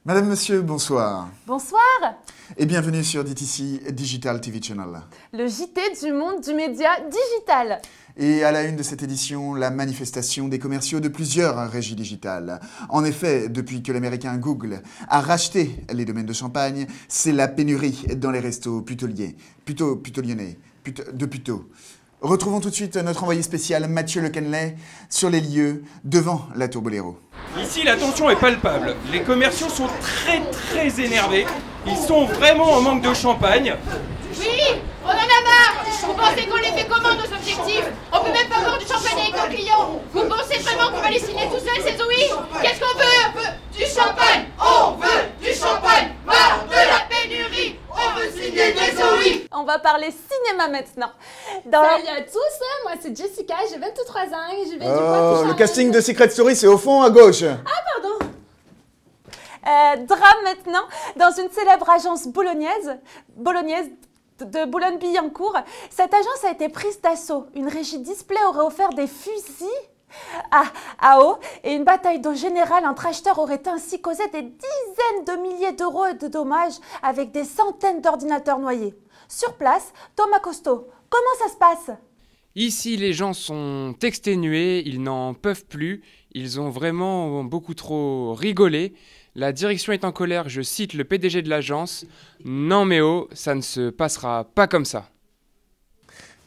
Madame, monsieur, bonsoir. Bonsoir. Et bienvenue sur DTC Digital TV Channel. Le JT du monde du média digital. Et à la une de cette édition, la manifestation des commerciaux de plusieurs régies digitales. En effet, depuis que l'américain Google a racheté les domaines de Champagne, c'est la pénurie dans les restos putoliennais. Retrouvons tout de suite notre envoyé spécial Mathieu Le Cannelet sur les lieux devant la Tour Boléro. Ici, la tension est palpable. Les commerciaux sont très énervés. Ils sont vraiment en manque de champagne. Oui, on en a marre. Vous pensez qu'on les fait comment, nos objectifs? On peut même pas boire du champagne avec nos clients. Vous pensez vraiment qu'on va les signer tout seuls, ces ouïes? Qu'est-ce qu'on veut? Du champagne. On veut du champagne. Marre de la pénurie. On veut signer des ouïes. On va parler cinéma maintenant. Salut à tous, moi c'est Jessica, j'ai 23 ans et je vais du Oh, le casting de Secret Story, c'est au fond à gauche. Ah pardon. Drame maintenant, dans une célèbre agence bolognaise de Boulogne-Billancourt. Cette agence a été prise d'assaut. Une régie display aurait offert des fusils à eau et une bataille d'eau générale entre acheteurs aurait ainsi causé des dizaines de milliers d'euros de dommages avec des centaines d'ordinateurs noyés. Sur place, Thomas Costo, comment ça se passe ? Ici, les gens sont exténués, ils n'en peuvent plus, ils ont vraiment beaucoup trop rigolé. La direction est en colère, je cite le PDG de l'agence. Non mais oh, ça ne se passera pas comme ça.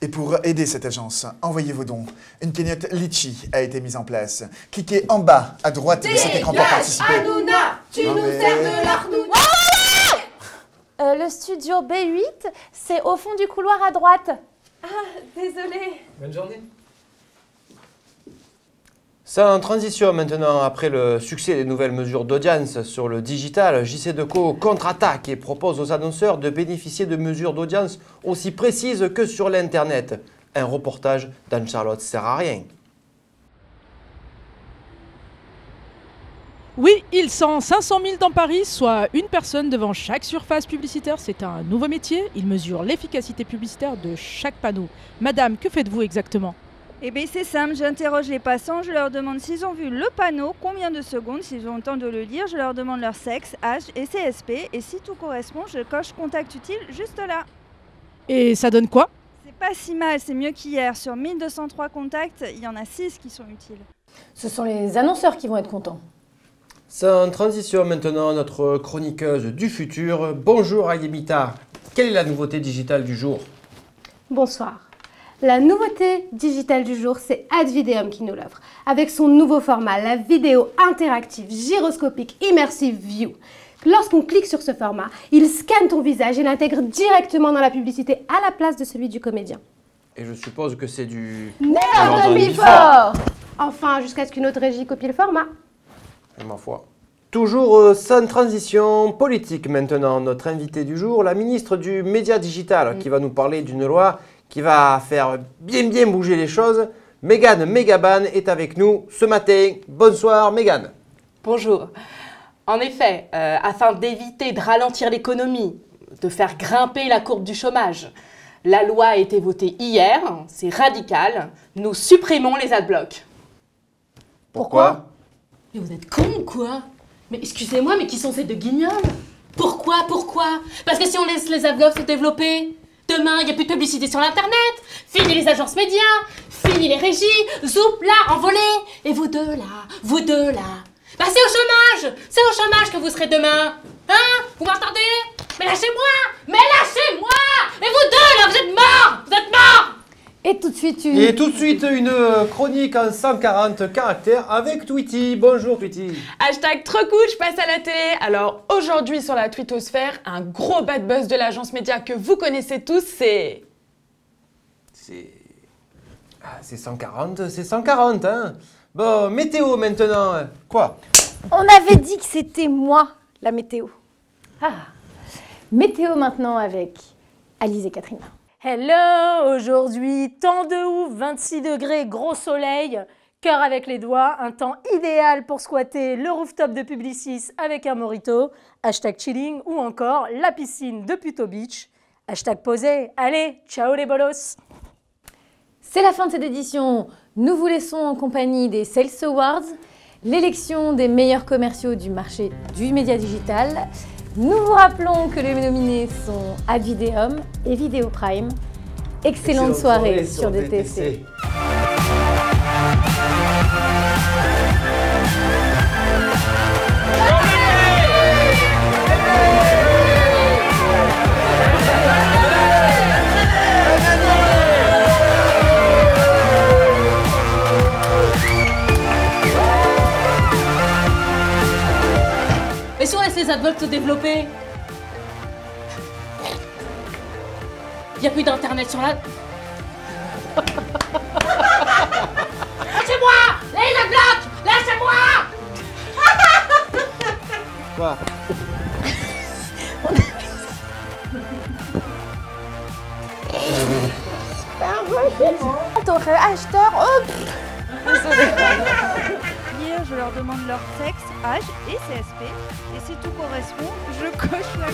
Et pour aider cette agence, envoyez vos dons. Une cagnotte Litchi a été mise en place. Cliquez en bas à droite de cet écran pour participer. Hanouna, tu Non, nous mais- sers de l'arnouna. Le studio B8, c'est au fond du couloir à droite. Ah, désolée. Bonne journée. Sans transition maintenant, après le succès des nouvelles mesures d'audience sur le digital, JCDecaux contre-attaque et propose aux annonceurs de bénéficier de mesures d'audience aussi précises que sur l'Internet. Un reportage d'Anne-Charlotte sert à rien. Oui, ils sont 500 000 dans Paris, soit une personne devant chaque surface publicitaire. C'est un nouveau métier. Ils mesurent l'efficacité publicitaire de chaque panneau. Madame, que faites-vous exactement ? Eh bien c'est simple, j'interroge les passants, je leur demande s'ils ont vu le panneau, combien de secondes, s'ils ont le temps de le lire, je leur demande leur sexe, âge et CSP, et si tout correspond, je coche contact utile juste là. Et ça donne quoi ? C'est pas si mal, c'est mieux qu'hier. Sur 1203 contacts, il y en a 6 qui sont utiles. Ce sont les annonceurs qui vont être contents. Sans transition maintenant, notre chroniqueuse du futur. Bonjour Ayemita, quelle est la nouveauté digitale du jour ? Bonsoir. La nouveauté digitale du jour, c'est Advideum qui nous l'offre. Avec son nouveau format, la vidéo interactive, gyroscopique, Immersive View. Lorsqu'on clique sur ce format, il scanne ton visage et l'intègre directement dans la publicité à la place de celui du comédien. Et je suppose que c'est du... Never done done before. before. Enfin, jusqu'à ce qu'une autre régie copie le format. Ma foi. Toujours sans transition politique maintenant. Notre invité du jour, la ministre du Média Digital, qui va nous parler d'une loi qui va faire bien bouger les choses. Mégane Megaban est avec nous ce matin. Bonsoir Mégane. Bonjour. En effet, afin d'éviter de ralentir l'économie, de faire grimper la courbe du chômage, la loi a été votée hier, c'est radical, nous supprimons les adblocks. Pourquoi ? Mais vous êtes cons ou quoi? Mais excusez-moi, mais qui sont ces deux guignols? Pourquoi? Parce que si on laisse les adblocks se développer, demain il n'y a plus de publicité sur l'internet, fini les agences médias, fini les régies, zoup là, envolé. Et vous deux là, bah c'est au chômage que vous serez demain. Hein? Vous m'entendez? Mais lâchez-moi! Et vous deux là, vous êtes morts! Et tout de suite, Et tout de suite, une chronique en 140 caractères avec Tweety. Bonjour Tweety. Hashtag trop cool, je passe à la télé. Alors aujourd'hui sur la twittosphère, un gros bad buzz de l'agence média que vous connaissez tous, c'est... C'est 140, hein. Bon, météo maintenant. Quoi? on avait dit que c'était moi, la météo. Ah, météo maintenant avec Alice et Catherine. Hello, aujourd'hui, temps de ouf, 26 degrés, gros soleil, cœur avec les doigts, un temps idéal pour squatter le rooftop de Publicis avec un mojito, hashtag chilling ou encore la piscine de Puto Beach, hashtag posé. Allez, ciao les bolos. C'est la fin de cette édition. Nous vous laissons en compagnie des Sales Awards l'élection des meilleurs commerciaux du marché du média digital. Nous vous rappelons que les nominés sont Advideum et Vidéo Prime. Excellente soirée sur DTC. Et si on laisse les advolts se développer? Il n'y a plus d'internet sur la... Lâchez-moi! Les adblocs! Lâchez-moi! Quoi? T'aurais acheteur. Hier, je leur demande leur sexe, âge et CSP. Et si tout correspond, je coche la...